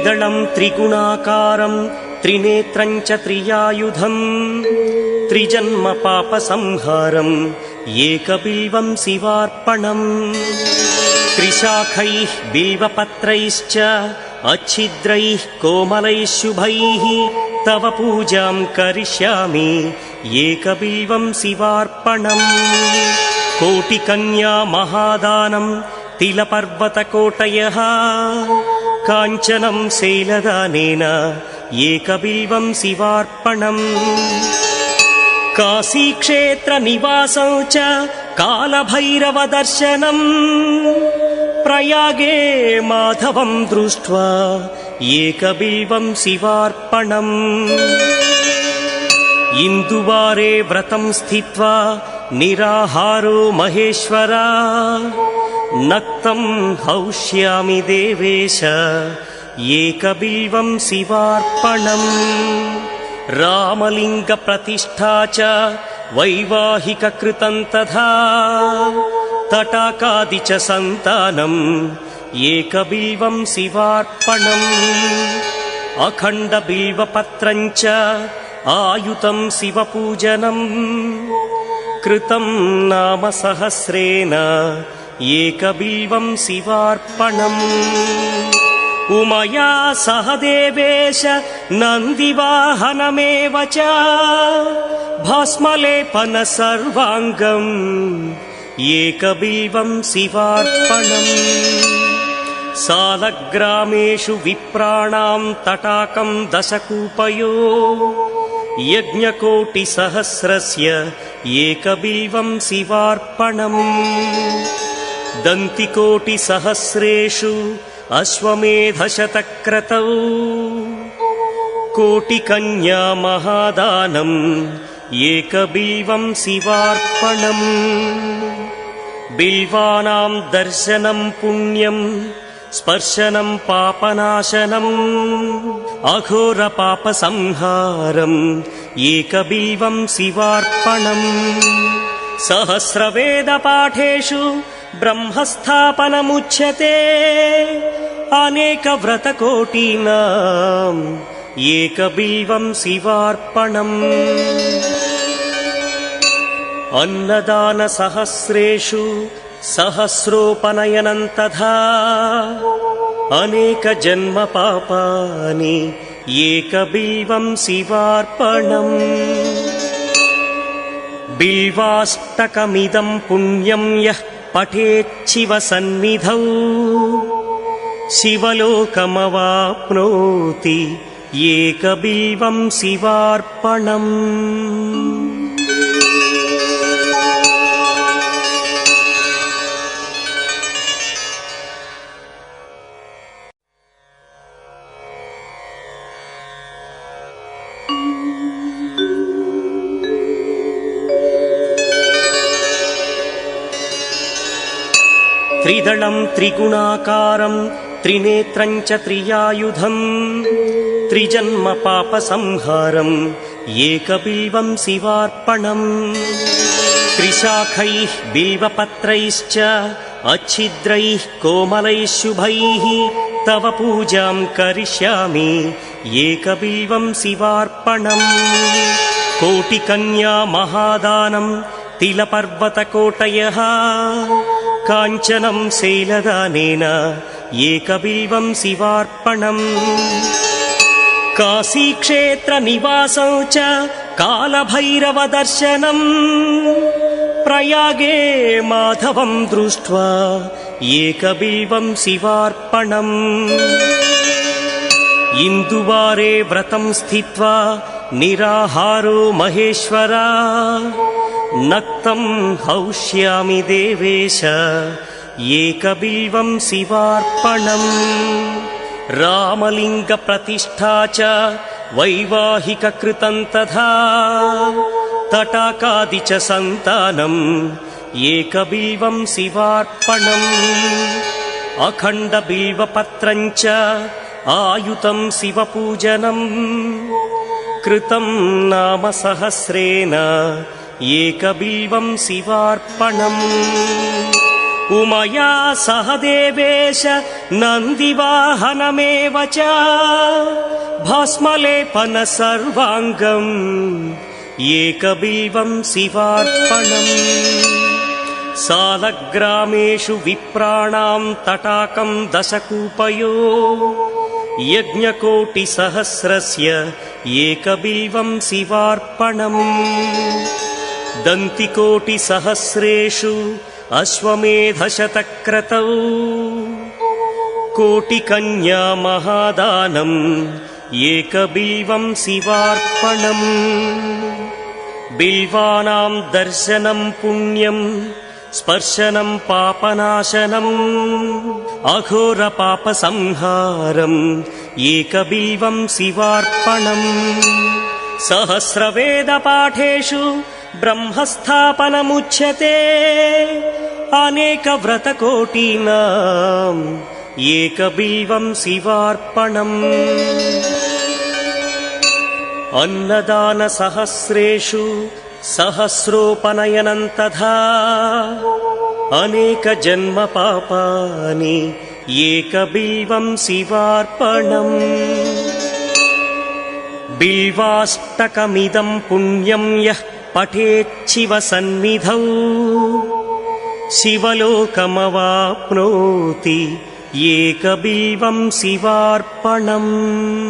त्रिदलं त्रिगुणाकारं त्रिनेत्रं च त्रियायुधं त्रिजन्म पापसंहारं एकबिल्वं शिवार्पणम् त्रिशाखैः बिल्वपत्रैश्च अच्छिद्रैः कोमलैः शुभैः तव पूजां करिष्यामि एकबिल्वं शिवार्पणम् कोटिकन्या महादानं तिलपर्वतकोटयः काञ्चनं शैलदानेन एकबिल्वं शिवार्पणम् काशीक्षेत्रनिवासं च कालभैरवदर्शनम् प्रयागे माधवं दृष्ट्वा एकबिल्वं शिवार्पणम् इन्दुवारे व्रतं स्थित्वा निराहारो महेश्वरा नक्तं हौष्यामि देवेश एकबिल्वं शिवार्पणम् रामलिङ्गप्रतिष्ठा च वैवाहिककृतं तथा तटाकादि च सन्तानम् एकबिल्वं शिवार्पणम् अखण्डबिल्वपत्रं च आयुतं शिवपूजनम् कृतं नाम सहस्रेण एकबिल्वं शिवार्पणम् उमया सह देवेश नन्दिवाहनमेव च भस्मलेपन सर्वाङ्गम् एकबिल्वं शिवार्पणम् सालग्रामेषु विप्राणां तटाकं दशकूपयो यज्ञकोटिसहस्रस्य एकबिल्वं शिवार्पणम् दन्तिकोटिसहस्रेषु अश्वमेधशतक्रतौ कोटिकन्या महादानम् एकबिल्वं शिवार्पणम् बिल्वानां दर्शनं पुण्यं स्पर्शनं पापनाशनम् अघोरपापसंहारम् एकबिल्वं शिवार्पणम् सहस्रवेदपाठेषु ब्रह्मस्थापनमुच्यते अनेकव्रतकोटीनाम् एकबिल्वं शिवार्पणम् अन्नदानसहस्रेषु सहस्रोपनयनं तथा अनेकजन्मपापानि एकबिल्वं शिवार्पणम् बिल्वाष्टकमिदं पुण्यं यः पठेच्छिवसन्निधौ शिवलोकमवाप्नोति एकबिल्वं शिवार्पणम् त्रिदलं त्रिगुणाकारं त्रिनेत्रं च त्रियायुधं त्रिजन्म पापसंहारम् एकबिल्वं शिवार्पणम् त्रिशाखैः बिल्वपत्रैश्च अच्छिद्रैः कोमलैः शुभैः तव पूजां करिष्यामि एकबिल्वं शिवार्पणम् कोटिकन्या महादानं तिलपर्वतकोटयः काञ्चनं शैलदानेन एकबिल्वं शिवार्पणम् काशीक्षेत्रनिवासं च कालभैरवदर्शनम् प्रयागे माधवं दृष्ट्वा एकबिल्वं शिवार्पणम् इन्दुवारे व्रतं स्थित्वा निराहारो महेश्वरा नक्तं हौष्यामि देवेश एकबिल्वं शिवार्पणम् रामलिङ्गप्रतिष्ठा च वैवाहिककृतं तथा तटाकादि च सन्तानम् एकबिल्वं शिवार्पणम् अखण्डबिल्वपत्रं च आयुतं शिवपूजनम् कृतं नाम सहस्रेण एकबिल्वं शिवार्पणम् उमया सह देवेश नन्दिवाहनमेव च भस्मलेपन सर्वाङ्गम् एकबिल्वं शिवार्पणम् सालग्रामेषु विप्राणां तटाकं दशकूपयो यज्ञकोटिसहस्रस्य एकबिल्वं शिवार्पणम् दन्तिकोटिसहस्रेषु अश्वमेधशतक्रतौ कोटिकन्या महादानम् एकबिल्वं शिवार्पणम् बिल्वानां दर्शनं पुण्यं स्पर्शनं पापनाशनम् अघोरपापसंहारम् एकबिल्वं शिवार्पणम् सहस्रवेदपाठेषु ब्रह्मस्थापनमुच्यते अनेकव्रतकोटीनाम् एकबिल्वं शिवार्पणम् अन्नदानसहस्रेषु सहस्रोपनयनं तथा अनेकजन्मपापानि एकबिल्वं शिवार्पणम् बिल्वाष्टकमिदं पुण्यं यः पठेच्छिवसन्निधौ शिवलोकमवाप्नोति एकबिल्वं शिवार्पणम्।